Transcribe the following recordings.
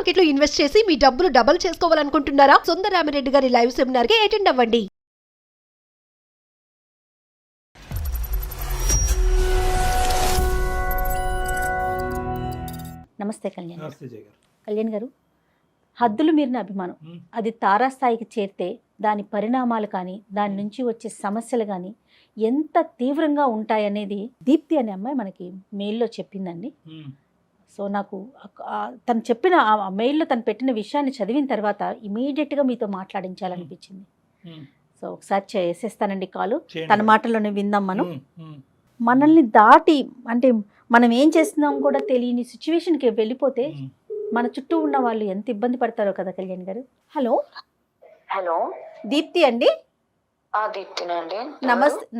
Market లో invest చేసి మీ డబ్బులు డబుల్ చేసుకోవాలనుకుంటున్నారా? సుందరరామిరెడ్డి గారి లైవ్ సెమినార్ కి అటెండ్ అవ్వండి. నమస్తే కళ్యాణ్ గారు. హద్దులు మీరిన అభిమానం అది తారాస్థాయికి చేరితే దాని పరిణామాలు కానీ దాని నుంచి వచ్చే సమస్యలు కానీ ఎంత తీవ్రంగా ఉంటాయనేది దీప్తి అనే అమ్మాయి మనకి మెయిల్లో చెప్పిందండి. సో నాకు తను చెప్పిన ఆ మెయిల్లో తను పెట్టిన విషయాన్ని చదివిన తర్వాత ఇమీడియట్గా మీతో మాట్లాడించాలనిపించింది. సో ఒకసారి చేసేస్తానండి కాలు, తన మాటల్లోనే విందాం. మనల్ని దాటి అంటే మనం ఏం చేస్తున్నాం కూడా తెలియని సిచ్యువేషన్కి వెళ్ళిపోతే మన చుట్టూ ఉన్న వాళ్ళు ఎంత ఇబ్బంది పడతారో కదా కళ్యాణ్ గారు. హలో హలో, దీప్తి అండి. దీప్తినండి.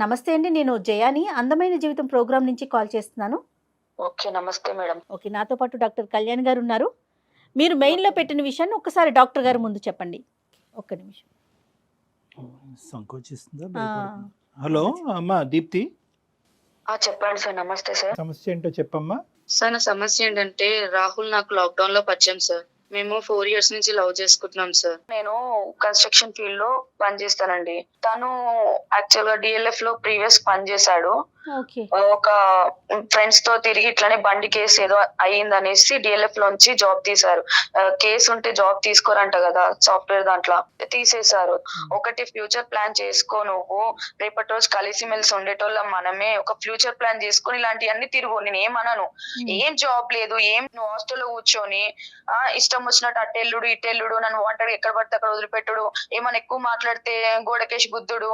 నమస్తే అండి, నేను జయాని అందమైన జీవితం ప్రోగ్రామ్ నుంచి కాల్ చేస్తున్నాను. ఓకే, నమస్తే మేడం. ఓకే, నాతో పాటు డాక్టర్ కళ్యాణ్ గారు ఉన్నారు. మీరు మెయిల్లో పెట్టిన విషయాన్ని ఒక్కసారి డాక్టర్ గారు ముందు చెప్పండి. ఒక్క నిమిషం. సంకోచిస్తుందా? హలో అమ్మా దీప్తి. చెప్పండి సార్. నమస్తే సార్. సమస్య ఏంటో చెప్పమ్మా. సార్, నా సమస్య ఏంటంటే రాహుల్ నాకు లాక్డౌన్ లో పరిచయం సార్. మేము 4 years నుంచి లవ్ చేసుకుంటున్నాం సార్. నేను కన్స్ట్రక్షన్ ఫీల్డ్ లో పనిచేస్తానండి. తను యాక్చువల్ గా డిఎల్ఎఫ్ లో ప్రీవియస్ పని చేశాడు. ఒక ఫ్రెండ్స్ తో తిరిగి ఇట్లానే బండి కేసు ఏదో అయ్యింది అనేసి డిఎల్ఎఫ్ లోంచి జాబ్ తీశారు. కేసు ఉంటే జాబ్ తీసుకోరంట కదా సాఫ్ట్వేర్ దాంట్లో, తీసేశారు. ఒకటి ఫ్యూచర్ ప్లాన్ చేసుకో, నువ్వు రేపటి రోజు కలిసి మెలిసి ఉండేటోళ్ళం మనమే. ఒక ఫ్యూచర్ ప్లాన్ చేసుకుని ఇలాంటివన్నీ తిరుగు. నేను ఏమన్నాను, ఏం జాబ్ లేదు, ఏం నువ్వు హాస్టల్లో కూర్చొని ఇష్టం వచ్చినట్టు అట్టెల్లుడు ఇట్టెల్లుడు, నన్ను వాంటెడ్ ఎక్కడ పడితే అక్కడ వదిలిపెట్టుడు, ఏమన్నా ఎక్కువ మాట్లాడితే గోడకేసి గుద్దుడు.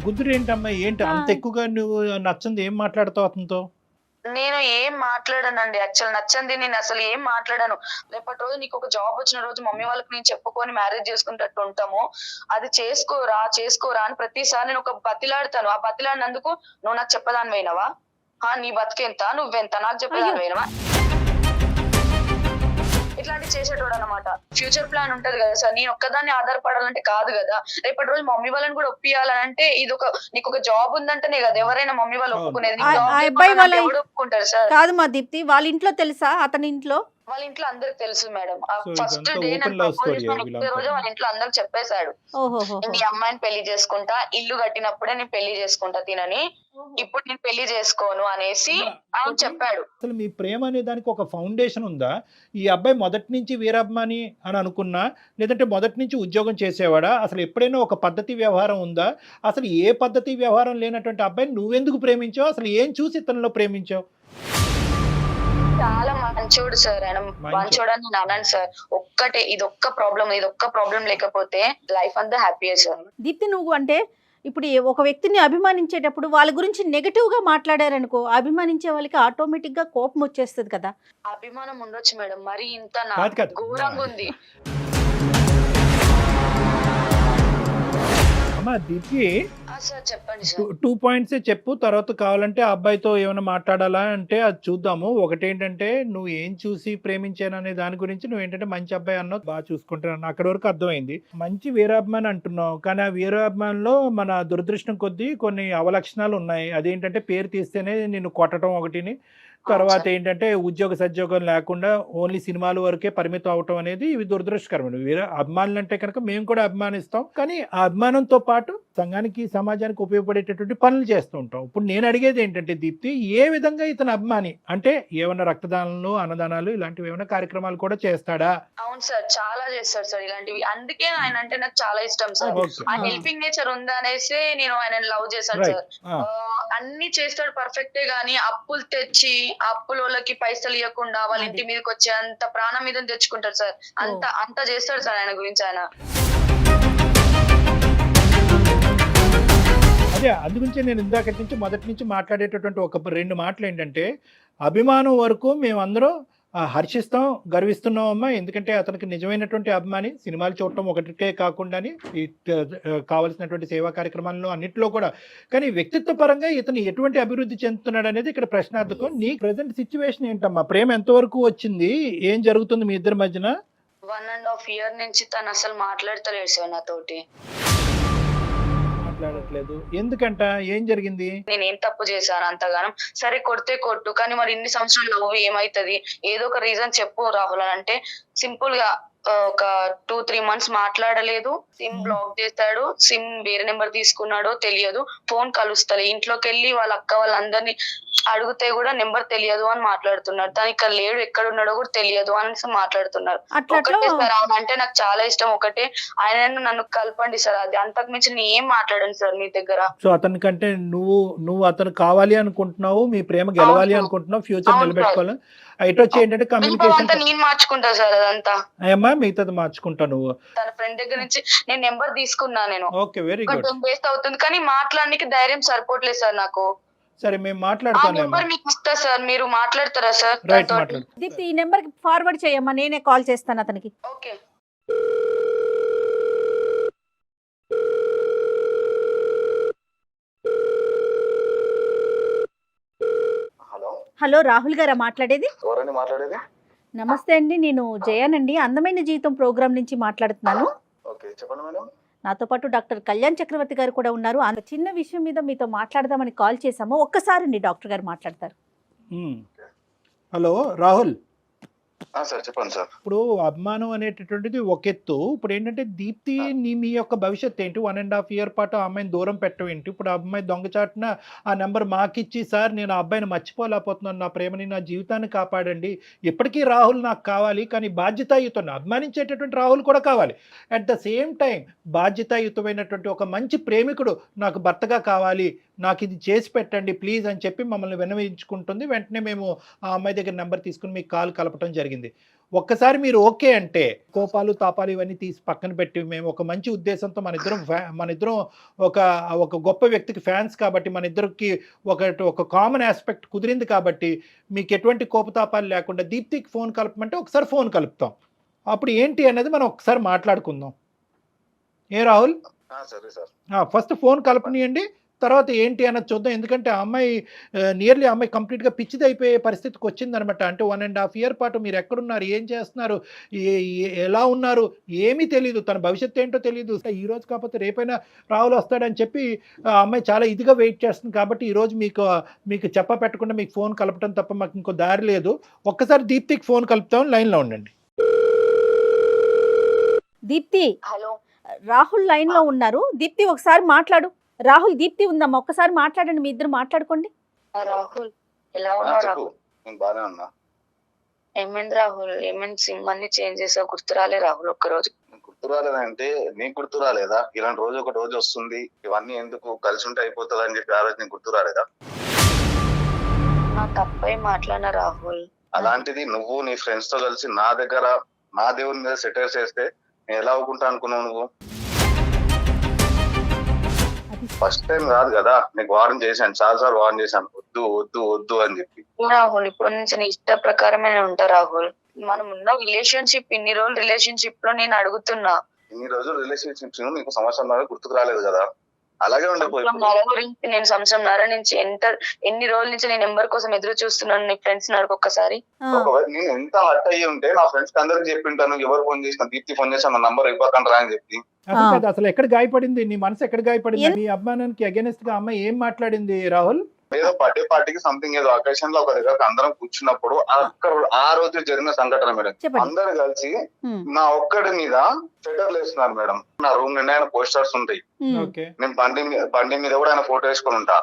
గుద్దురు ఏంటమ్మా? ఏంటి అంత ఎక్కువగా నువ్వు నచ్చంది ఏం మాట్లాడుతావు అతనితో? నేను ఏం మాట్లాడానండి. యాక్చువల్ నచ్చంది నేను అసలు ఏం మాట్లాడాను. రేపటి రోజు నీకు ఒక జాబ్ వచ్చిన రోజు మమ్మీ వాళ్ళకి నేను చెప్పుకొని మ్యారేజ్ చేసుకునేటట్టు ఉంటాము, అది చేసుకోరా అని ప్రతిసారి నేను ఒక బతిలాడతాను. ఆ బతిలాడినందుకు నువ్వు నాకు చెప్పదాని పోయినవా? నీ బతికెంత, నువ్వెంత, నాకు చెప్పదాని పోయినవా? ఇట్లాంటి చేసేటోడు అనమాట. ఫ్యూచర్ ప్లాన్ ఉంటది కదా సార్, నేను ఒక్కదాన్ని ఆధారపడాలంటే కాదు కదా. రేపటి రోజు మమ్మీ వాళ్ళని కూడా ఒప్పియాలంటే ఇది ఒక నీకు ఒక జాబ్ ఉందంటేనే కదా ఎవరైనా మమ్మీ వాళ్ళు ఒప్పుకునేది. ఒప్పుకుంటారు సార్. కాదు మా దీప్తి, వాళ్ళ ఇంట్లో తెలుసా? అతని ఇంట్లో వాళ్ళ ఇంట్లో అందరికి తెలుసు మేడం. ఫస్ట్ డే రోజు వాళ్ళ ఇంట్లో అందరికి చెప్పేశాడు, ఈ అమ్మాయిని పెళ్లి చేసుకుంటా, ఇల్లు కట్టినప్పుడే నేను పెళ్లి చేసుకుంటా తినని, ఇప్పుడు నేను పెళ్లి చేసుకోను అనేసి ఆయన చెప్పాడు. అసలు మీ ప్రేమ అనే దానికి ఒక ఫౌండేషన్ ఉందా? ఈ అబ్బాయి మొదటి నుంచి వీరాభిమాని అని అనుకున్నా, లేదంటే మొదటి నుంచి ఉద్యోగం చేసేవాడా? అసలు ఎప్పుడైనా ఒక పద్ధతి వ్యవహారం ఉందా? అసలు ఏ పద్ధతి వ్యవహారం లేనటువంటి అబ్బాయిని నువ్వెందుకు ప్రేమించావు? అసలు ఏం చూసి ఇతనిలో ప్రేమించావు? చాలా మంచోడు సార్, ఆయన మంచోడు అని నేను అన్నాను సార్. ఇదొక్క ప్రాబ్లం లేకపోతే లైఫ్ అంతా హ్యాపీ సార్. దీప్తి, నువ్వు అంటే ఇప్పుడు ఒక వ్యక్తిని అభిమానించేటప్పుడు వాళ్ళ గురించి నెగటివ్ గా మాట్లాడారనుకో, అభిమానించే వాళ్ళకి ఆటోమేటిక్ గా కోపం వచ్చేస్తుంది కదా. అభిమానం ఉండొచ్చు మేడం, మరి ఇంత ఘోరంగా ఉంది. దీనికి చెప్పండి 2 points చెప్పు, తర్వాత కావాలంటే ఆ అబ్బాయితో ఏమైనా మాట్లాడాలా అంటే అది చూద్దాము. ఒకటేంటంటే నువ్వు ఏం చూసి ప్రేమించాను అనే దాని గురించి నువ్వు ఏంటంటే మంచి అబ్బాయి అన్నావు, బాగా చూసుకుంటున్నాను, అక్కడి వరకు అర్థమైంది. మంచి వీరాభిమాని అంటున్నావు, కానీ ఆ వీరాభిమానిలో మన దురదృష్టం కొద్దీ కొన్ని అవలక్షణాలు ఉన్నాయి. అదేంటంటే పేరు తీస్తేనే నిన్ను కొట్టడం ఒకటిని, తర్వాత ఏంటంటే ఉద్యోగ సద్యోగం లేకుండా ఓన్లీ సినిమాల వరకే పరిమితం అవటం అనేది ఇవి దురదృష్టకరమైన. వేరే అభిమానులు అంటే కనుక మేము కూడా అభిమానిస్తాం, కానీ ఆ అభిమానంతో పాటు సంఘానికి సమాజానికి ఉపయోగపడేటటువంటి పనులు చేస్తూ ఉంటాం. ఇప్పుడు నేను అడిగేది ఏంటంటే దీప్తి, ఏ విధంగా ఇతను అభిమాని అంటే ఏమైనా రక్తదానాలు అన్నదానాలు ఇలాంటివి ఏమైనా కార్యక్రమాలు కూడా చేస్తాడా? అవును సార్, చాలా చేస్తాడు సార్ ఇలాంటివి. అందుకే ఆయన అంటే నాకు చాలా ఇష్టం సార్. ఆ హెల్పింగ్ నేచర్ ఉందా అనేసి నేను ఆయన లవ్ చేశాను సార్. అన్ని చేస్తాడు పర్ఫెక్టే, గానీ అప్పులు తెచ్చి అప్పులోళ్ళకి పైసలు ఇవ్వకుండా వాళ్ళ ఇంటి మీదకి వచ్చి అంత ప్రాణం మీద తెచ్చుకుంటారు సార్. అంత చేస్తాడు సార్ ఆయన గురించి. ఆయన అదే అందుగురించి నేను ఇందాకటి నుంచి మొదటి నుంచి మాట్లాడేటటువంటి ఒక 2 మాటలు ఏంటంటే, అభిమానం వరకు మేమందరం హర్షిస్తాం, గర్విస్తున్నాం అమ్మా. ఎందుకంటే అతనికి నిజమైనటువంటి అభిమాని. సినిమాలు చూడటం ఒకటికే కాకుండా కావాల్సినటువంటి సేవా కార్యక్రమాల్లో అన్నింటిలో కూడా. కానీ వ్యక్తిత్వ పరంగా ఇతను ఎటువంటి అభివృద్ధి చెందుతున్నాడు అనేది ఇక్కడ ప్రశ్నార్థకం. నీ ప్రజెంట్ సిచ్యువేషన్ ఏంటమ్మా? ప్రేమ ఎంతవరకు వచ్చింది? ఏం జరుగుతుంది మీ ఇద్దరి మధ్యన? 1.5 year నుంచి తను అసలు మాట్లాడతలేడు సార్ నాతోటి. మాట్లాడట్లేదు ఎందుకంట? ఏం జరిగింది? నేను ఏం తప్పు చేశాను అంతగానం? సరే కొడితే కొట్టు, కానీ మరి ఇన్ని సంవత్సరాలు లవ్ ఏమైతది? ఏదో ఒక రీజన్ చెప్పు రాహుల్ అని అంటే సింపుల్ గా ఒక 2-3 months మాట్లాడలేదు. సిమ్ బ్లాక్ చేశాడు, సిమ్ వేరే నెంబర్ తీసుకున్నాడో తెలియదు, ఫోన్ కలుస్తలే, ఇంట్లోకి వెళ్ళి వాళ్ళ అక్క వాళ్ళందరినీ అడిగితే కూడా నెంబర్ తెలియదు అని మాట్లాడుతున్నాడు. తను ఇక్కడ లేడు, ఎక్కడ ఉన్నాడో కూడా తెలియదు అని మాట్లాడుతున్నారు. ఒకటే సార్ ఆయన అంటే నాకు చాలా ఇష్టం, ఒకటే ఆయన నన్ను కలపండి సార్, అది అంతకు మించి నేను ఏం మాట్లాడాను సార్ మీ దగ్గర. సో అతనికంటే నువ్వు అతను కావాలి అనుకుంటున్నావు, మీ ప్రేమ గెలవాలి అనుకుంటున్నావు, ఫ్యూచర్ నిలబెట్టుకోవాలి. ఇటు వచ్చి ఏంటంటే కమ్యూనికేషన్ నేను మార్చుకుంటా సార్ అదంతా. అయ్యమ్మా మిగతాది మార్చుకుంటావు నువ్వు. తన ఫ్రెండ్ దగ్గర నుంచి నేను నెంబర్ తీసుకున్నా, నేను ఓకే వెరీ గుడ్. 10 days అవుతుంది, కానీ మాట్లాడడానికి ధైర్యం సరిపోవట్లేదు సార్ నాకు. సరే మేము ఆ మాట్లాడతాను. నెంబర్ మీకు ఇస్తా సార్, మీరు మాట్లాడతారా సార్? రైట్ మాట్లాడు. దీప్తి ఈ నెంబర్ కి ఫార్వర్డ్ చేయమ్మా, నేనే కాల్ చేస్తాను అతనికి. ఓకే. హలో, హలో రాహుల్ గారా మాట్లాడేది? ఎవరండి మాట్లాడేది? నమస్తే అండి, నేను జయానండి, అందమైన జీవితం ప్రోగ్రామ్ నుంచి మాట్లాడుతున్నాను. ఓకే చెప్పండి మేడం. నాతో పాటు డాక్టర్ కళ్యాణ్ చక్రవర్తి గారు కూడా ఉన్నారు. అంత చిన్న విషయం మీద మీతో మాట్లాడదామని కాల్ చేశాము. ఒక్కసారి డాక్టర్ గారు మాట్లాడతారు. హలో రాహుల్. సార్ చెప్పండి సార్. ఇప్పుడు అభిమానం అనేటటువంటిది ఒక ఎత్తు. ఇప్పుడు ఏంటంటే దీప్తి మీ యొక్క భవిష్యత్తు ఏంటి? 1.5 year పాటు ఆ అమ్మాయిని దూరం పెట్టడం ఏంటి? ఇప్పుడు ఆ అమ్మాయి దొంగచాటున ఆ నెంబర్ మాకిచ్చి, సార్ నేను ఆ అబ్బాయిని మర్చిపోలేకపోతున్నాను, నా ప్రేమని నా జీవితాన్ని కాపాడండి, ఇప్పటికీ రాహుల్ నాకు కావాలి, కానీ బాధ్యతాయుతం అభిమానించేటటువంటి రాహుల్ కూడా కావాలి. అట్ ద సేమ్ టైం బాధ్యతాయుతమైనటువంటి ఒక మంచి ప్రేమికుడు నాకు భర్తగా కావాలి, నాకు ఇది చేసి పెట్టండి ప్లీజ్ అని చెప్పి మమ్మల్ని విన్నవించుకుంటుంది. వెంటనే మేము ఆ అమ్మాయి దగ్గర నెంబర్ తీసుకుని మీకు కాల్ కలపడం జరిగింది. ఒక్కసారి మీరు ఓకే అంటే కోపాలు తాపాలు ఇవన్నీ తీసి పక్కన పెట్టి, మేము ఒక మంచి ఉద్దేశంతో మన ఇద్దరం ఒక గొప్ప వ్యక్తికి ఫ్యాన్స్ కాబట్టి మన ఇద్దరికి ఒక కామన్ ఆస్పెక్ట్ కుదిరింది కాబట్టి మీకు ఎటువంటి కోపతాపాలు లేకుండా దీప్తికి ఫోన్ కలపమంటే ఒకసారి ఫోన్ కలుపుతాం. అప్పుడు ఏంటి అన్నది మనం ఒకసారి మాట్లాడుకుందాం. ఏ రాహుల్? సరే సార్. ఫస్ట్ ఫోన్ కలపనియండి, తర్వాత ఏంటి అన్నది చూద్దాం. ఎందుకంటే ఆ అమ్మాయి నియర్లీ ఆ అమ్మాయి కంప్లీట్గా పిచ్చిది అయిపోయే పరిస్థితికి వచ్చిందనమాట. అంటే 1.5 year పాటు మీరు ఎక్కడున్నారు, ఏం చేస్తున్నారు, ఎలా ఉన్నారు ఏమీ తెలియదు, తన భవిష్యత్తు ఏంటో తెలియదు. ఈ రోజు కాకపోతే రేపైనా రాహుల్ వస్తాడని చెప్పి ఆ అమ్మాయి చాలా ఇదిగా వెయిట్ చేస్తుంది. కాబట్టి ఈరోజు మీకు చెప్ప పెట్టకుండా మీకు ఫోన్ కలపడం తప్ప మాకు ఇంకో దారి లేదు. ఒక్కసారి దీప్తికి ఫోన్ కలుపుతాం, లైన్లో ఉండండి. దీప్తి, హలో రాహుల్ లైన్ లో ఉన్నారు. దీప్తి ఒకసారి మాట్లాడు. రాహుల్, దీప్తి ఉందమ్మా, ఒక్కసారి మాట్లాడండి, మీ ఇద్దరు మాట్లాడుకోండి. రాహుల్ ఎలా ఉన్నావు? చెప్పు. రాహుల్ నేను బాగానే ఉన్నా. ఏమైంది రాహుల్? ఏమైంది? సిమ్ అన్ని చేంజ్ చేసావు, గుర్తు రాలే రాహుల్ ఒక్కరోజు? గుర్తు రాలేదంటే నీకు గుర్తు రాలేదా? ఇలాంటి రోజు ఒక రోజు వస్తుంది, ఇవన్నీ ఎందుకు కలిసి ఉంటే అయిపోతుంది అని చెప్పి ఆ రోజు నీకు గుర్తు రాలేదా? నా తప్పై మాట్లాడిన రాహుల్. అలాంటిది నువ్వు నీ ఫ్రెండ్స్ తో కలిసి నా దగ్గర నా దేవుని మీద సెటర్ చేస్తే నేను ఎలా అవుకుంటా అనుకున్నావు నువ్వు? ఫస్ట్ టైం కాదు కదా, నీకు వార్న్ చేశాను, చాలా సార్లు వార్న్ చేశాను, వద్దు వద్దు వద్దు అని చెప్పి. రాహుల్ ఇప్పుడు నుంచి నీ ఇష్ట ప్రకారమే నేను ఉంటా రాహుల్. మనం ఉన్న రిలేషన్షిప్, ఇన్ని రోజులు రిలేషన్షిప్ లో నేను అడుగుతున్నా, ఇన్ని రోజులు రిలేషన్షిప్స్ నీకు సంవత్సరం గుర్తుకు రాలేదు కదా, అలాగే ఉండిపోయి. గురించి నేను సంవత్సరంన్నర నుంచి ఎన్ని రోజుల నుంచి నేను నెంబర్ కోసం ఎదురు చూస్తున్నాను. నీ ఫ్రెండ్స్ అడుగు ఒక్కసారి. ఒకవేళ నేను ఎంత హర్ట్ అయ్యి ఉంటే నా ఫ్రెండ్స్ అందరికి చెప్పింటాను, ఎవరు ఫోన్ చేసిన దీప్తి ఫోన్ చేసిన నా నంబర్ ఇవ్వకండి రా అని చెప్పి. అసలు ఎక్కడ గాయపడింది నీ మనసు? ఎక్కడ గాయపడింది? నీ అభిమానానికి అగైనెస్ట్ గా అమ్మాయి ఏం మాట్లాడింది రాహుల్? ఏదో బర్త్డే పార్టీకి సంథింగ్ ఏదో అకేషన్ లో ఒక దగ్గర అందరం కూర్చున్నప్పుడు అక్కడ ఆ రోజు జరిగిన సంఘటన మేడం. అందరు కలిసి నా ఒక్కడి మీద సెటర్లు వేస్తున్నారు మేడం. నా రూమ్ నిండా ఆయన పోస్టర్స్ ఉంటాయి, నేను బండి మీద కూడా ఆయన ఫోటో వేసుకొని ఉంటా.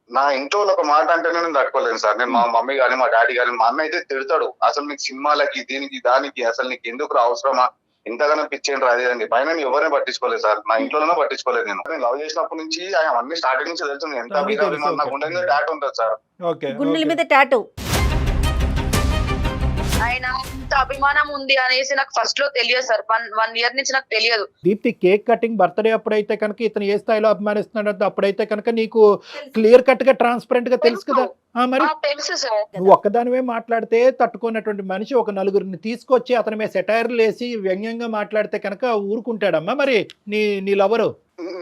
నా ఇంట్లో ఒక మాట అంటే నేను తట్టుకోలేను సార్. నేను మా మమ్మీ గానీ మా డాడీ గానీ, మా అన్న అయితే తిడతాడు, అసలు నీకు సినిమాలకి దీనికి దానికి అసలు నీకు ఎందుకు అవసరమా, ఇంతగానో పిచ్చేంటి రాదు అని. పైన ఎవరిని పట్టించుకోలేదు సార్, నా ఇంట్లోనే పట్టించుకోలేదు. నేను లవ్ చేసినప్పటి నుంచి ఆయన అన్ని స్టార్టింగ్ నుంచి తెలుసు ఎంత అభిమానం నాకు ఉండేది. టాటూ ఉంటుంది సార్, గుండెల మీద టాటూ. ఆయన ఇంత అభిమానం ఉంది అనేసి నాకు ఫస్ట్ లో తెలియదు సార్. 1 year నుంచి నాకు తెలియదు. దీప్తి కేక్ కటింగ్ బర్త్డే అప్పుడైతే కనుక ఇతను ఏ స్థాయిలో అభిమానిస్తున్నాడు అప్పుడైతే కనుక నీకు క్లియర్ కట్ గా ట్రాన్స్పరెంట్ గా తెలుసు కదా. మరి తెలుసు సార్. నువ్వు ఒక్కదానివే మాట్లాడితే తట్టుకున్నటువంటి మనిషి ఒక నలుగురిని తీసుకొచ్చి అతని మీద సెటైర్లు వేసి వ్యంగ్యంగా మాట్లాడితే కనుక ఊరుకుంటాడమ్మా మరి నీ లవరు?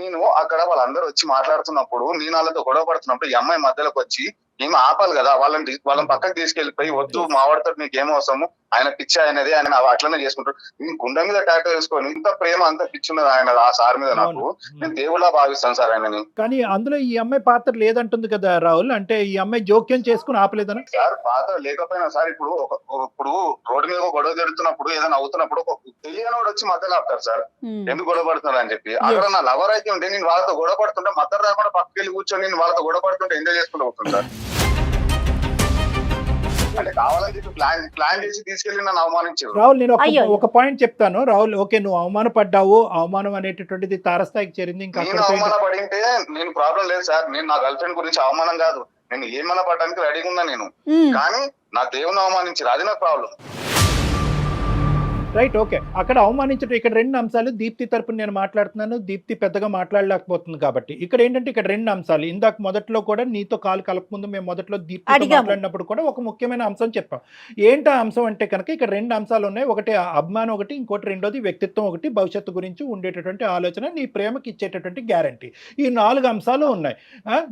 నేను అక్కడ వాళ్ళందరూ వచ్చి మాట్లాడుతున్నప్పుడు, నేను వాళ్ళతో గొడవ పడుతున్నప్పుడు ఈ అమ్మాయి మధ్యలోకి వచ్చి ఈమె ఆపాలి కదా, వాళ్ళని పక్కకి తీసుకెళ్లిపోయి వద్దు మావాడితో నీకు ఏం అవసరము ఆయన పిచ్చి ఆయనది, ఆయన అట్లనే చేసుకుంటాడు. నేను గుండె మీద టాటూ వేసుకొని ఇంత ప్రేమ అంత పిచ్చి ఉన్నది ఆయన ఆ సార్ మీద నాకు. నేను దేవుళ్ళ భావిస్తాను సార్ ఆయనని. కానీ అందులో ఈ అమ్మాయి పాత్ర లేదంటుంది కదా రాహుల్, అంటే ఈ అమ్మాయి జోక్యం చేసుకుని ఆపలేదనా? సార్ పాత్ర లేకపోయినా సార్ ఇప్పుడు రోడ్డు మీద గొడవ జరుగుతున్నప్పుడు ఏదైనా అవుతున్నప్పుడు తెలియని వాడు వచ్చి మధ్యలో ఆపుతారు సార్, ఎందుకు గొడవ పడుతున్నారు అని చెప్పి. అక్కడ నా లవర్ అయితే ఉంటే నేను వాళ్ళతో గొడవ పడుతుంటే మధ్య రాకుండా పక్కకెళ్ళి కూర్చొని నేను వాళ్ళతో గొడవ పడుతుంటే ఎంజాయ్ చేసుకుంటూ పోతుంది సార్. అంటే కావాలని చెప్పి ప్లాన్ చేసి తీసుకెళ్లి నన్ను అవమానించారు. రాహుల్ నేను ఒక పాయింట్ చెప్తాను రాహుల్. ఓకే, నువ్వు అవమానపడ్డావు, అవమానం అనేటటువంటిది తారస్థాయికి చేరింది. ఇంకా నేను అవమాన పడింటే నేను ప్రాబ్లం లేదు సార్, నేను నా గర్ల్ ఫ్రెండ్ గురించి అవమానం కాదు, నేను ఏమన్నా పడడానికి రెడీగా ఉన్నా నేను. కానీ నా దేవుని అవమానించారు, అది నా ప్రాబ్లం. Right, okay. అక్కడ అవమానించడం. ఇక్కడ రెండు అంశాలు. దీప్తి తరపున నేను మాట్లాడుతున్నాను, దీప్తి పెద్దగా మాట్లాడలేకపోతుంది కాబట్టి. ఇక్కడ ఏంటంటే ఇక్కడ రెండు అంశాలు. ఇందాక మొదట్లో కూడా నీతో కాలు కలపముందు మేము మొదట్లో దీప్తి మాట్లాడినప్పుడు కూడా ఒక ముఖ్యమైన అంశం చెప్పాం. ఏంటో అంశం అంటే కనుక ఇక్కడ రెండు అంశాలు ఉన్నాయి. ఒకటి అభిమానం ఒకటి, ఇంకోటి రెండోది వ్యక్తిత్వం ఒకటి, భవిష్యత్తు గురించి ఉండేటటువంటి ఆలోచన, నీ ప్రేమకి ఇచ్చేటటువంటి గ్యారంటీ. ఈ 4 అంశాలు ఉన్నాయి.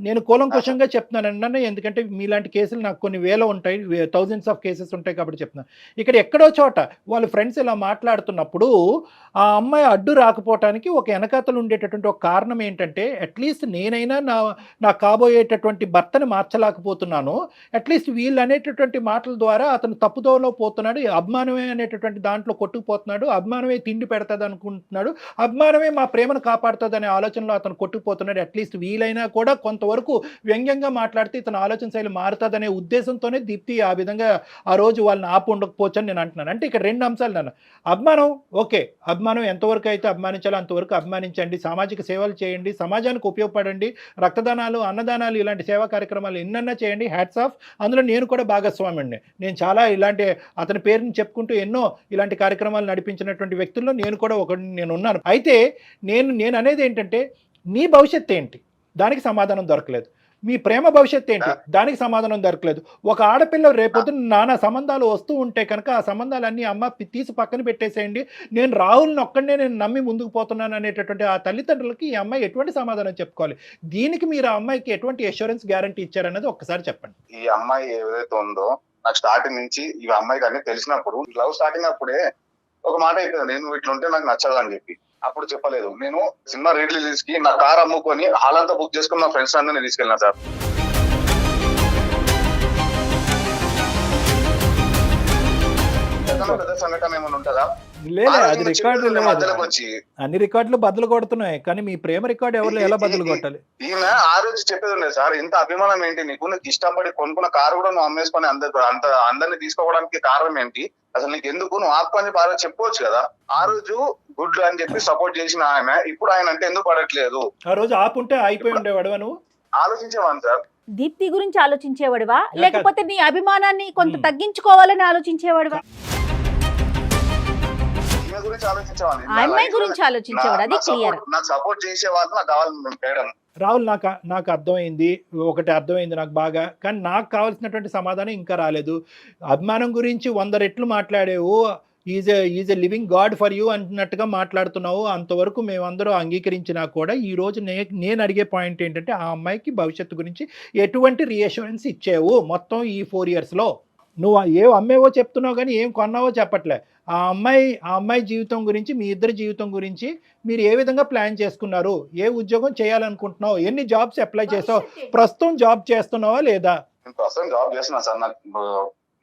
నేను కూలంకుషంగా చెప్తున్నాను, ఎందుకంటే మీలాంటి కేసులు నాకు కొన్ని వేల ఉంటాయి, థౌజండ్స్ ఆఫ్ కేసెస్ ఉంటాయి కాబట్టి చెప్తున్నాను. ఇక్కడ ఎక్కడో చోట వాళ్ళ ఫ్రెండ్స్ ఇలా మాట్లాడుతున్నప్పుడు ఆ అమ్మాయి అడ్డు రాకపోవటానికి ఒక వెనకాతలు ఉండేటటువంటి ఒక కారణం ఏంటంటే, అట్లీస్ట్ నేనైనా నా కాబోయేటటువంటి భర్తని మార్చలేకపోతున్నాను, అట్లీస్ట్ వీళ్ళు అనేటటువంటి మాటల ద్వారా అతను తప్పుదోవలో పోతున్నాడు, అభిమానమే అనేటటువంటి దాంట్లో కొట్టుకుపోతున్నాడు, అభిమానమే తిండి పెడతాది అనుకుంటున్నాడు, అభిమానమే మా ప్రేమను కాపాడుతుంది అనే ఆలోచనలో అతను కొట్టుకుపోతున్నాడు, అట్లీస్ట్ వీలైనా కూడా కొంతవరకు వ్యంగ్యంగా మాట్లాడితే ఇతను ఆలోచన శైలి మారుతుందనే ఉద్దేశంతోనే దీప్తి ఆ విధంగా ఆ రోజు వాళ్ళని ఆపు ఉండకపోవచ్చు అని నేను అంటున్నాను. అంటే ఇక్కడ రెండు అంశాలు నాన్న. అభిమానం ఓకే, అభిమానం ఎంతవరకు అయితే అభిమానించాలో అంతవరకు అభిమానించండి, సామాజిక సేవలు చేయండి, సమాజానికి ఉపయోగపడండి, రక్తదానాలు, అన్నదానాలు, ఇలాంటి సేవా కార్యక్రమాలు ఎన్నన్నా చేయండి, హ్యాట్స్ ఆఫ్. అందులో నేను కూడా భాగస్వామిని. నేను చాలా ఇలాంటి అతని పేరుని చెప్పుకుంటూ ఎన్నో ఇలాంటి కార్యక్రమాలు నడిపించినటువంటి వ్యక్తుల్లో నేను కూడా నేను ఉన్నాను. అయితే నేను అనేది ఏంటంటే, నీ భవిష్యత్తు ఏంటి, దానికి సమాధానం దొరకలేదు. మీ ప్రేమ భవిష్యత్తు ఏంటి, దానికి సమాధానం దొరకలేదు. ఒక ఆడపిల్ల రేపొద్దున నానా సంబంధాలు వస్తూ ఉంటే కనుక ఆ సంబంధాలన్నీ అమ్మ తీసి పక్కన పెట్టేసేయండి, నేను రాహుల్ని ఒక్కడనే నేను నమ్మి ముందుకు పోతున్నాను అనేటటువంటి ఆ తల్లిదండ్రులకి ఈ అమ్మాయి ఎటువంటి సమాధానం చెప్పుకోవాలి? దీనికి మీరు ఆ అమ్మాయికి ఎటువంటి అష్యూరెన్స్ గ్యారంటీ ఇచ్చారనేది ఒక్కసారి చెప్పండి. ఈ అమ్మాయి ఏదైతే ఉందో నాకు స్టార్టింగ్ నుంచి ఈ అమ్మాయికి అన్ని తెలిసినప్పుడు, లవ్ స్టార్టింగ్ అప్పుడే ఒక మాట అయిపోయింది, నేను ఇట్లుంటే నాకు నచ్చదు అని చెప్పి. అప్పుడు చెప్పలేదు. నేను సినిమా రిలీజ్ కి నా కార్ అమ్ముకొని హాల్ అంతా బుక్ చేసుకుని నా ఫ్రెండ్స్ అందరినీ తీసుకెళ్ళినా సార్. పెద్ద సంఘటన ఏమైనా ఉంటుందా? అది రికార్డు అన్ని రికార్డులు బదులు కొడుతున్నాయి, కానీ మీ ప్రేమ రికార్డు ఎవరు ఎలా బదులు కొట్టాలి? ఈమె ఆ రోజు చెప్పేది ఉండేది సార్, ఇంత అభిమానం ఏంటి నీకు, నీకు ఇష్టపడి కొనుక్కున్న కారు కూడా నువ్వు అమ్మేసుకొని అందరినీ తీసుకోవడానికి కారణం ఏంటి, అసలు నీకు ఎందుకు, నువ్వు ఆపుకొని ఆ రోజు చెప్పుకోవచ్చు కదా. ఆ రోజు గుడ్ అని చెప్పి సపోర్ట్ చేసిన ఆమె ఇప్పుడు ఆయన అంటే ఎందుకు పడట్లేదు? ఆ రోజు ఆపుంటే అయిపోయి ఉండేవాడు. నువ్వు ఆలోచించేవాను సార్. దీప్తి గురించి ఆలోచించేవాడివా, లేకపోతే నీ అభిమానాన్ని కొంత తగ్గించుకోవాలని ఆలోచించేవాడివా? గురించి ఆలోచించేవాడు, అమ్మాయి గురించి ఆలోచించేవాడు. అది క్లియర్. నాకు సపోర్ట్ చేసేవాళ్ళు నాకు కావాలి మేడం. రాహుల్, నాకు అర్థమైంది, ఒకటి అర్థమైంది నాకు బాగా, కానీ నాకు కావాల్సినటువంటి సమాధానం ఇంకా రాలేదు. అభిమానం గురించి 100 రెట్లు మాట్లాడేవు, is a living god for you అంటున్నట్టుగా మాట్లాడుతున్నావు. అంతవరకు మేమందరూ అంగీకరించినా కూడా ఈరోజు నేను అడిగే పాయింట్ ఏంటంటే, ఆ అమ్మాయికి భవిష్యత్తు గురించి ఎటువంటి రీఅష్యూరెన్స్ ఇచ్చావు మొత్తం ఈ 4 yearsలో? నువ్వు ఏం అమ్మేవో చెప్తున్నావు కానీ ఏం కొన్నావో చెప్పట్లే. ఆ అమ్మాయి జీవితం గురించి, మీ ఇద్దరి జీవితం గురించి మీరు ఏ విధంగా ప్లాన్ చేసుకున్నారు, ఏ ఉద్యోగం చేయాలనుకుంటున్నావు, ఎన్ని జాబ్స్ అప్లై చేసావు, ప్రస్తుతం జాబ్ చేస్తున్నావా లేదా? ప్రస్తుతం జాబ్ చేస్తున్నా సార్, నాకు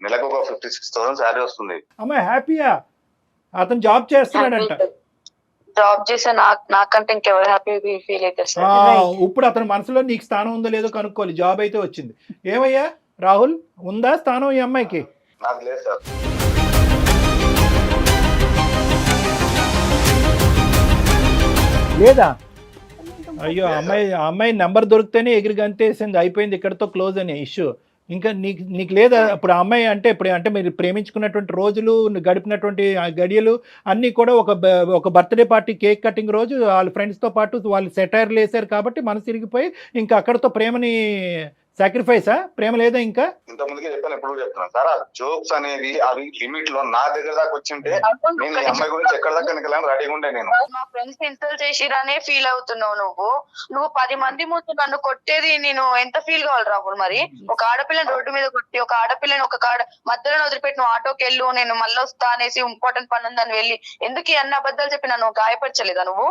నెలకు ఒక 56,000 శాలరీ వస్తుంది. అమ్మాయి హ్యాపీయా? అతను జాబ్ చేస్తున్నాడంట. జాబ్ చేసే నాకంటే ఇంకెవరు హ్యాపీ ఫీల్ అయితే సార్. ఇప్పుడు అతని మనసులో నీకు స్థానం ఉందో లేదో కనుక్కోవాలి. జాబ్ అయితే వచ్చింది. ఏమయ్యా రాహుల్, ఉందా స్థానం ఈ అమ్మాయికి? నాకు లేదు సార్. లేదా? అయ్యో, అమ్మాయి నెంబర్ దొరికితేనే ఎగిరి గంతేసింది, అయిపోయింది, ఇక్కడతో క్లోజ్ అనే ఇష్యూ. ఇంకా నీకు లేదా? ఇప్పుడు ఆ అమ్మాయి అంటే మీరు ప్రేమించుకున్నటువంటి రోజులు, గడిపినటువంటి గడియలు అన్నీ కూడా ఒక బర్త్డే పార్టీ, కేక్ కటింగ్ రోజు వాళ్ళ ఫ్రెండ్స్తో పాటు వాళ్ళు సెటైర్లు వేశారు కాబట్టి మనసు తిరిగిపోయి ఇంకా అక్కడతో ప్రేమని సాక్రిఫైసా? ప్రేమ లేదా ఇంకా? ఇంత ముందుకే చెప్పాను, ఎప్పుడు చెప్తున్నాను సార్, ఆ జోక్స్ అనేవి అవి లిమిట్ లో నా దగ్గర దాకా వచ్చింటే నేను ఈ అమ్మాయి గురించి ఎక్కడ దాకా నికలని రెడీగా ఉండే నేను. మా ఫ్రెండ్స్ ఇన్సల్ట్ చేసిరనే ఫీల్ అవుతున్నావు నువ్వు 10 మంది ముందు నన్ను కొట్టేది నేను ఎంత ఫీల్ కావాలి రాహుల్? మరి ఒక ఆడపిల్లని రోడ్డు మీద కొట్టి ఒక ఆడపిల్లని ఒక మధ్యలో వదిలిపెట్టి నువ్వు ఆటోకి వెళ్ళు, నేను మళ్ళీ వస్తా అనేసి ఇంపార్టెంట్ పని ఉందని వెళ్ళి ఎందుకు ఈ అన్ని అబద్ధాలు చెప్పి నన్ను గాయపరచలేదా నువ్వు?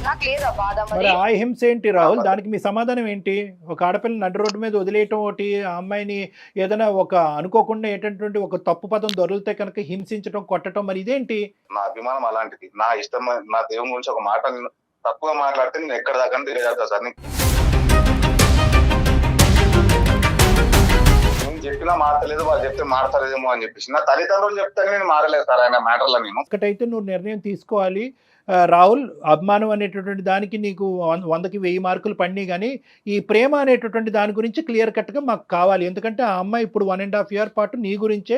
నాకు లేదా బాధ? మరి ఆ హింస ఏంటి రాహుల్? దానికి మీ సమాధానం ఏంటి? ఒక ఆడపిల్ల నడు రోడ్డు మీద వదిలేయటం ఒకటి, ఆ అమ్మాయిని ఏదైనా ఒక అనుకోకుండా ఏంటంటే ఒక తప్పు పదం దొరికితే కనుక హింసించడం, కొట్టడం, మరి ఇదేంటి? నా అభిమానం అలాంటిది. నా ఇష్టం, నా దేవుని గురించి ఒక మాట నేను తప్పుగా మాట్లాడితే నేను ఎక్కడ దాకా తెలియజేస్తా సార్. నేను చెప్పినా మారతలేదు, వాళ్ళు చెప్తే మారతలేదేమో అని చెప్పేసి నా తల్లిదండ్రులు చెప్తే నేను మారలేదు సార్ ఆయన మ్యాటర్లో. నేను ఒకటైతే నువ్వు నిర్ణయం తీసుకోవాలి రాహుల్. అభిమానం అనేటటువంటి దానికి నీకు 100కి 1000 మార్కులు పడినాయి, కానీ ఈ ప్రేమ అనేటటువంటి దాని గురించి క్లియర్ కట్గా మాకు కావాలి. ఎందుకంటే ఆ అమ్మాయి ఇప్పుడు 1.5 year పాటు నీ గురించే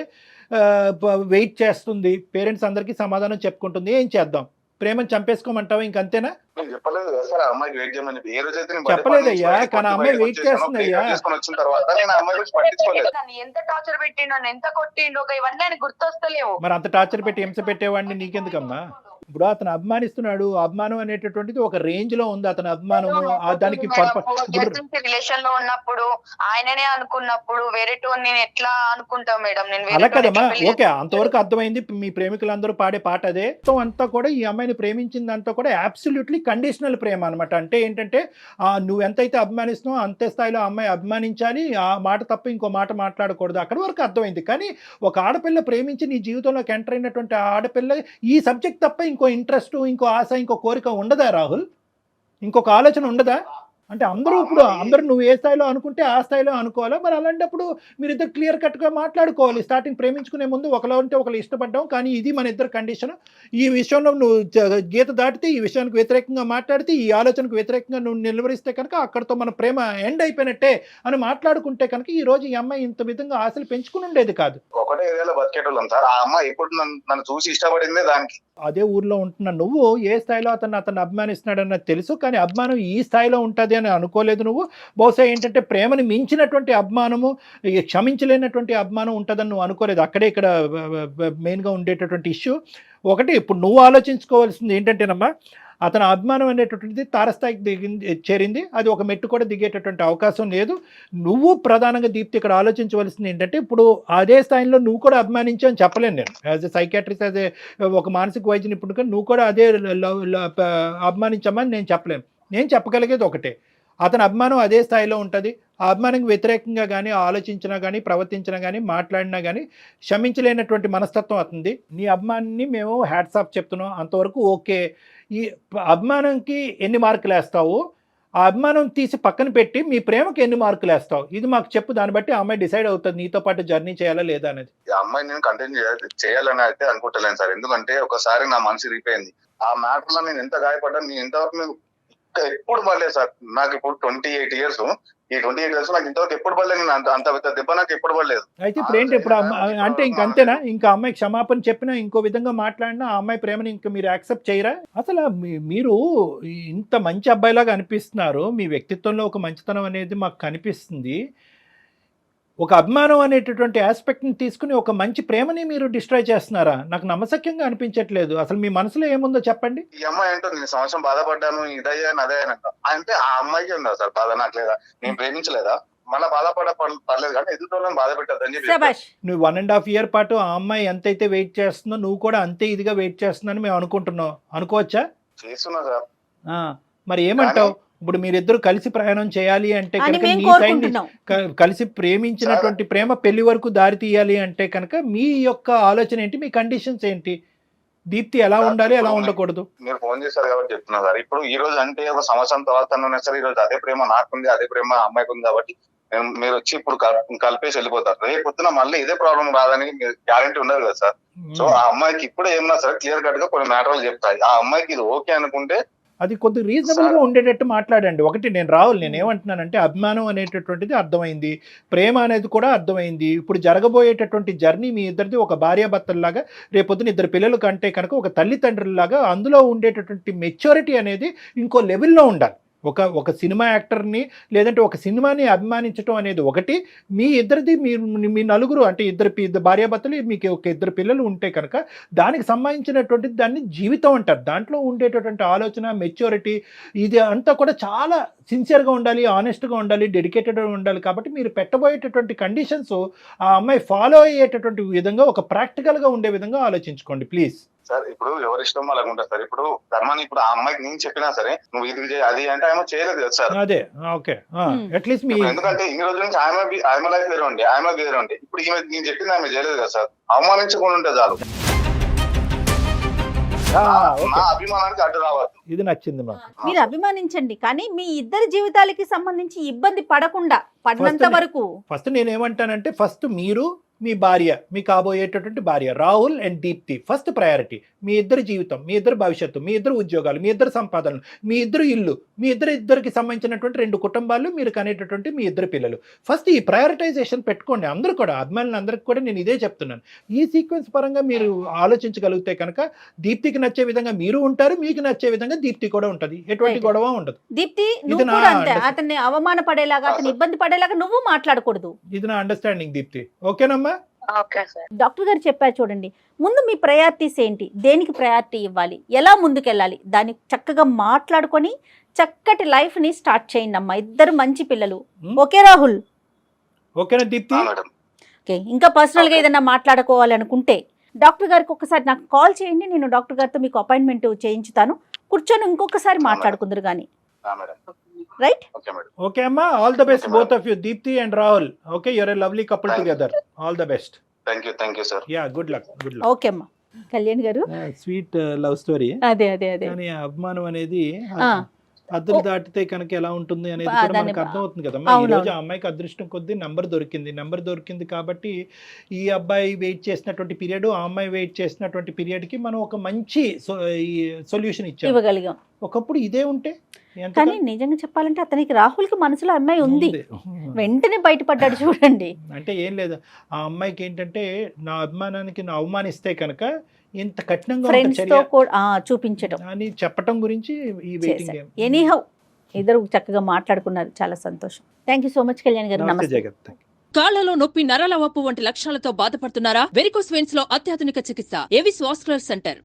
వెయిట్ చేస్తుంది, పేరెంట్స్ అందరికీ సమాధానం చెప్పుకుంటుంది. ఏం చేద్దాం? ప్రేమను చంపేసుకోమంటావా? ఇంకంతేనా? నేను చెప్పలేదు కదా సార్ ఆ అమ్మాయికి వెయిట్ చేయమని. ఏ రోజైతే నేను చెప్పలేదయ్యా, కానీ అమ్మాయి వెయిట్ చేస్తుందయ్యా. చేసుకొని వచ్చిన తర్వాత నేను ఆ అమ్మాయి గురించి పట్టించుకోలేదు. నన్ను ఎంత టార్చర్ పెట్టిండు, నన్ను ఎంత కొట్టిండు, ఇవన్నీ ఆయన గుర్తొస్తలేవు. మరి అంత టార్చర్ పెట్టి హింస పెట్టేవాడిని నీకెందుకమ్మా? ఇప్పుడు అతను అభిమానిస్తున్నాడు, అభిమానం అనేటటువంటిది ఒక రేంజ్ లో ఉంది అతని అభిమానము. దానికి రిలేషన్ లో ఉన్నప్పుడు ఆయననే అనుకున్నప్పుడు వేరే నేను ఎట్లా అనుకుంటాం మేడం? నేను అలా కదమ్మా. ఓకే, అంతవరకు అర్థమైంది. మీ ప్రేమికులందరూ పాడే పాట అదే. సో అంతా కూడా ఈ అమ్మాయిని ప్రేమించిందంతా కూడా అబ్సల్యూట్లీ కండిషనల్ ప్రేమ అనమాట. అంటే ఏంటంటే నువ్వు ఎంతైతే అభిమానిస్తున్నావు అంతే స్థాయిలో అమ్మాయి అభిమానించాలి, ఆ మాట తప్ప ఇంకో మాట మాట్లాడకూడదు. అక్కడి వరకు అర్థమైంది. కానీ ఒక ఆడపిల్ల ప్రేమించి నీ జీవితంలోకి ఎంటర్ అయినటువంటి ఆడపిల్ల ఈ సబ్జెక్ట్ తప్ప ఇంకో ఇంట్రెస్ట్, ఇంకో ఆశ, ఇంకో కోరిక ఉండదా రాహుల్? ఇంకొక ఆలోచన ఉండదా? అంటే అందరూ నువ్వు ఏ స్థాయిలో అనుకుంటే ఆ స్థాయిలో అనుకోవాలా? మరి అలాంటప్పుడు మీరిద్దరు క్లియర్ కట్గా మాట్లాడుకోవాలి. స్టార్టింగ్ ప్రేమించుకునే ముందు ఒకరు అంటే ఒకరు ఇష్టపడ్డాం, కానీ ఇది మన ఇద్దరు కండిషన్. ఈ విషయంలో నువ్వు గీత దాటితే, ఈ విషయానికి వ్యతిరేకంగా మాట్లాడితే, ఈ ఆలోచనకు వ్యతిరేకంగా నువ్వు నిలవరిస్తే కనుక అక్కడితో మన ప్రేమ ఎండ్ అయిపోయినట్టే అని మాట్లాడుకుంటే కనుక ఈ రోజు ఈ అమ్మాయి ఇంత విధంగా ఆశలు పెంచుకుని ఉండేది కాదు. ఒకటే ఏరియాలో బతికేటోళ్ళం సార్. ఆ అమ్మాయి ఇప్పుడు నన్ను చూసి ఇష్టపడిందే దానికి. అదే ఊర్లో ఉంటున్న నువ్వు ఏ స్థాయిలో అతను అభిమానిస్తున్నాడన్నది తెలుసు, కానీ అభిమానం ఈ స్థాయిలో ఉంటుంది అని అనుకోలేదు నువ్వు. బహుశా ఏంటంటే ప్రేమని మించినటువంటి అభిమానము, క్షమించలేనటువంటి అభిమానం ఉంటుందని నువ్వు అనుకోలేదు. అక్కడే ఇక్కడ మెయిన్గా ఉండేటటువంటి ఇష్యూ. ఒకటి ఇప్పుడు నువ్వు ఆలోచించుకోవాల్సింది ఏంటంటేనమ్మా, అతని అభిమానం అనేటటువంటిది తారస్థాయికి చేరింది. అది ఒక మెట్టు కూడా దిగేటటువంటి అవకాశం లేదు. నువ్వు ప్రధానంగా దీప్తి ఇక్కడ ఆలోచించవలసింది ఏంటంటే, ఇప్పుడు అదే స్థాయిలో నువ్వు కూడా అభిమానించు అని చెప్పలేను నేను. యాజ్ ఎ సైకాట్రిస్ట్, యాజ్ ఒక మానసిక వైద్య నిపుణుడిగా నువ్వు కూడా అదే అభిమానించమని నేను చెప్పలేను. నేను చెప్పగలిగేది ఒకటే, అతని అభిమానం అదే స్థాయిలో ఉంటుంది. ఆ అభిమానానికి వ్యతిరేకంగా కానీ ఆలోచించినా కానీ ప్రవర్తించినా కానీ మాట్లాడినా కానీ క్షమించలేనటువంటి మనస్తత్వం అవుతుంది. నీ అభిమానాన్ని మేము హ్యాట్స్ ఆఫ్ చెప్తున్నాం, అంతవరకు ఓకే. ఈ అభిమానంకి ఎన్ని మార్కులు వేస్తావు, ఆ అభిమానం తీసి పక్కన పెట్టి మీ ప్రేమకి ఎన్ని మార్కులు వేస్తావు, ఇది మాకు చెప్పు. దాన్ని బట్టి ఆ అమ్మాయి డిసైడ్ అవుతుంది నీతో పాటు జర్నీ చేయాలా లేదా అనేది. ఆ అమ్మాయి నేను కంటిన్యూ చేయాలని అయితే అనుకుంటలేను సార్. ఎందుకంటే ఒకసారి నా మనసు రిపోయింది. ఆ మ్యాటర్ లో నేను ఎంత గాయపడ్డాను, నేను ఇంతవరకు ఎప్పుడు పడలేదు సార్. నాకు ఇప్పుడు 28 years. ఈ 28 years నాకు ఇంతవరకు ఎప్పుడు పడలేదు. నేను అంత పెద్ద దెబ్బ నాకు ఎప్పుడు పడలేదు. అయితే ఇప్పుడు ఏంటి, ఇప్పుడు అంటే ఇంకంతేనా? ఇంకా అమ్మాయికి క్షమాపణ చెప్పినా, ఇంకో విధంగా మాట్లాడినా ఆ అమ్మాయి ప్రేమని ఇంకా మీరు యాక్సెప్ట్ చేయరా? అసలు మీరు ఇంత మంచి అబ్బాయిలాగా అనిపిస్తున్నారు, మీ వ్యక్తిత్వంలో ఒక మంచితనం అనేది మాకు కనిపిస్తుంది. ఒక అభిమానం అనేటటువంటి ఆస్పెక్ట్ని తీసుకుని ఒక మంచి ప్రేమని మీరు డిస్ట్రాయ్ చేస్తున్నారా? నాకు నమ్మశక్యంగా అనిపించట్లేదు. అసలు మీ మనసులో ఏముందో చెప్పండి. ఈ అమ్మాయి అంటే నేను సంవత్సరం బాధపడ్డాను, ఇదయ్యాను అదయ్యాను అంటే ఆ అమ్మాయికి ఉందా సార్ బాధ? నాకు లేదా? నేను ప్రేమించలేదా? మళ్ళీ పర్లేదు కానీ ఎదుగుతాను బాధ పెట్టద్దని చెప్పి. నువ్వు 1.5 year పాటు ఆ అమ్మాయి ఎంతైతే వెయిట్ చేస్తుందో నువ్వు కూడా అంతే ఇదిగా వెయిట్ చేస్తుందని మేము అనుకుంటున్నాం. అనుకోవచ్చా? చేస్తున్నా సార్. మరి ఏమంటావు? ఇప్పుడు మీరిద్దరు కలిసి ప్రయాణం చేయాలి అంటే కనుక, మీ సైడ్ కలిసి ప్రేమించినటువంటి ప్రేమ పెళ్లి వరకు దారి తీయాలి అంటే కనుక మీ యొక్క ఆలోచన ఏంటి, మీ కండిషన్స్ ఏంటి? దీప్తి ఎలా ఉండాలి, ఎలా ఉండకూడదు? మీరు ఫోన్ చేశారు కాబట్టి చెప్తున్నా సార్. ఇప్పుడు ఈ రోజు అంటే ఒక సంవత్సరం తర్వాత సార్, ఈ రోజు అదే ప్రేమ నాకుంది, అదే ప్రేమ అమ్మాయికి ఉంది కాబట్టి మీరు వచ్చి ఇప్పుడు కలిపేసి వెళ్ళిపోతారు. రేపు పొద్దున మళ్ళీ ఇదే ప్రాబ్లం రాదని గ్యారంటీ ఉండదు కదా సార్. సో ఆ అమ్మాయికి ఇప్పుడు ఏమన్నా సరే క్లియర్ కట్ గా కొన్ని మ్యాటర్లు చెప్తాయి. ఆ అమ్మాయికి ఇది ఓకే అనుకుంటే అది కొద్దిగా రీజనబుల్గా ఉండేటట్టు మాట్లాడండి. ఒకటి నేను రాహుల్, నేను ఏమంటున్నానంటే అభిమానం అనేటటువంటిది అర్థమైంది, ప్రేమ అనేది కూడా అర్థమైంది. ఇప్పుడు జరగబోయేటటువంటి జర్నీ మీ ఇద్దరిది ఒక భార్యాభర్తల్లాగా, రేపొద్దున ఇద్దరు పిల్లలు కంటే కనుక ఒక తల్లిదండ్రుల్లాగా అందులో ఉండేటటువంటి మెచ్యూరిటీ అనేది ఇంకో లెవెల్లో ఉండాలి. ఒక సినిమా యాక్టర్ని లేదంటే ఒక సినిమాని అభిమానించడం అనేది ఒకటి, మీ ఇద్దరిది మీ నలుగురు అంటే ఇద్దరు భార్యాభర్తలు, మీకు ఒక ఇద్దరు పిల్లలు ఉంటే కనుక దానికి సంబంధించినటువంటి దాన్ని జీవితం అంటారు. దాంట్లో ఉండేటటువంటి ఆలోచన, మెచ్యూరిటీ, ఇది అంతా కూడా చాలా సిన్సియర్గా ఉండాలి, ఆనెస్ట్గా ఉండాలి, డెడికేటెడ్గా ఉండాలి. కాబట్టి మీరు పెట్టబోయేటటువంటి కండిషన్స్ ఆ అమ్మాయి ఫాలో అయ్యేటటువంటి విధంగా ఒక ప్రాక్టికల్గా ఉండే విధంగా ఆలోచించుకోండి ప్లీజ్. సార్ ఇప్పుడు ఎవరి ఇష్టం వాళ్ళకు ఉంటుంది సార్. ఇప్పుడు ధర్మాన్ని ఇప్పుడు ఆ అమ్మాయికి నేను చెప్పినా సరే నువ్వు ఇది చేయి అది అంటే ఆమె చేయలేదు కదా సార్. అదే ఓకే, అట్లీస్ట్ మీ ఎందుకంటే ఇన్ని రోజుల నుంచి ఆమె లైఫ్ వేరే ఉండే, ఆమె వేరే ఉండే. ఇప్పుడు ఈమె నేను చెప్పింది ఆమె చేయలేదు కదా సార్. అవమానించకుండా ఉంటే చాలు, నా అభిమానానికి అడ్డు రావద్దు. ఇది నచ్చింది మాకు. మీరు అభిమానించండి, కానీ మీ ఇద్దరి జీవితాలకి సంబంధించి ఇబ్బంది పడకుండా పడినంత వరకు. ఫస్ట్ నేనేమంటానంటే, ఫస్ట్ మీరు, మీ భార్య, మీ కాబోయేటటువంటి భార్య Rahul and Deepthi first priority. మీ ఇద్దరి జీవితం, మీ ఇద్దరు భవిష్యత్తు, మీ ఇద్దరు ఉద్యోగాలు, మీ ఇద్దరు సంపాదనలు, మీ ఇద్దరు ఇల్లు, మీ ఇద్దరికి సంబంధించినటువంటి 2 కుటుంబాలు, మీరు కనేటటువంటి మీ ఇద్దరు పిల్లలు. ఫస్ట్ ఈ ప్రయారిటైజేషన్ పెట్టుకోండి. అందరూ కూడా అభిమానులు అందరికి కూడా నేను ఇదే చెప్తున్నాను. ఈ సీక్వెన్స్ పరంగా మీరు ఆలోచించగలిగితే కనుక దీప్తికి నచ్చే విధంగా మీరు ఉంటారు, మీకు నచ్చే విధంగా దీప్తి కూడా ఉంటుంది. ఎటువంటి గొడవ ఉండదు. దీప్తి నువ్వు కూడా అంతే, అతన్ని అవమానపడేలాగా, అతన్ని ఇబ్బంది పడేలాగా నువ్వు మాట్లాడకూడదు. ఇది నా అండర్స్టాండింగ్ దీప్తి. ఓకేనమ్మా? Okay sir. డాక్టర్ గారు చెప్పారు చూడండి, ముందు మీ ప్రయారిటీస్ ఏంటి, దేనికి ప్రయారిటీ ఇవ్వాలి, ఎలా ముందుకెళ్ళాలి, దాన్ని చక్కగా మాట్లాడుకొని చక్కటి లైఫ్ ని స్టార్ట్ చేయండి అమ్మా. ఇద్దరు మంచి పిల్లలు. ఓకే రాహుల్? ఓకేనా దీప్తి? ఓకే, ఇంకా పర్సనల్ గా ఏదైనా మాట్లాడుకోవాలి అనుకుంటే డాక్టర్ గారికి ఒకసారి నాకు కాల్ చేయండి. నేను డాక్టర్ గారితో మీకు అపాయింట్మెంట్ చేయించుతాను. కూర్చొని ఇంకొకసారి మాట్లాడుకుందరు కానీ. రైట్? ఓకే అమ్మా, all the best both of you, Deepthi and Rahul. Okay, you're a lovely couple together. All the best. Thank you sir. Yeah, good luck. Okay అమ్మా. కళ్యాణ్ గారు, స్వీట్ లవ్ స్టోరీ. అదే కానీ అభిమానం అనేది అద్దరు దాటితే కనుక ఎలా ఉంటుంది అనేది కూడా మనకు అర్థమవుతుంది కదమ్మా. ఈ రోజు ఆ అమ్మాయికి అదృష్టం కొద్దీ నెంబర్ దొరికింది కాబట్టి ఈ అబ్బాయి వెయిట్ చేసినటువంటి పీరియడ్, ఆ అమ్మాయి వెయిట్ చేసినటువంటి పీరియడ్ కి మనం ఒక మంచి సొల్యూషన్ ఇవ్వగలిగాం. ఒకప్పుడు ఇదే ఉంటే, కానీ నిజంగా చెప్పాలంటే అతనికి రాహుల్ కి మనసులో అమ్మాయి ఉంది, వెంటనే బయటపడ్డాడు చూడండి. అంటే ఏం లేదు, ఆ అమ్మాయికి ఏంటంటే నా అభిమానానికి నా అవమానిస్తే కనుక ఇంత కఠినంగా ఫ్రెండ్స్ తో కూడా చూపించడం అని చెప్పటం గురించి ఈ వెయిటింగ్ గేమ్. ఎనీహౌ ఇద్దరు చక్కగా మాట్లాడుకున్నారు, చాలా సంతోషం. Thank you so much Kalyan గారు. నమస్తే. కాళ్లలో నొప్పి, నరాల వాపు వంటి లక్షణాలతో బాధపడుతున్నారా? వెరికోస్ వెయిన్స్ లో అత్యాధునిక చికిత్స ఏవిస్ వాస్కులర్ సెంటర్.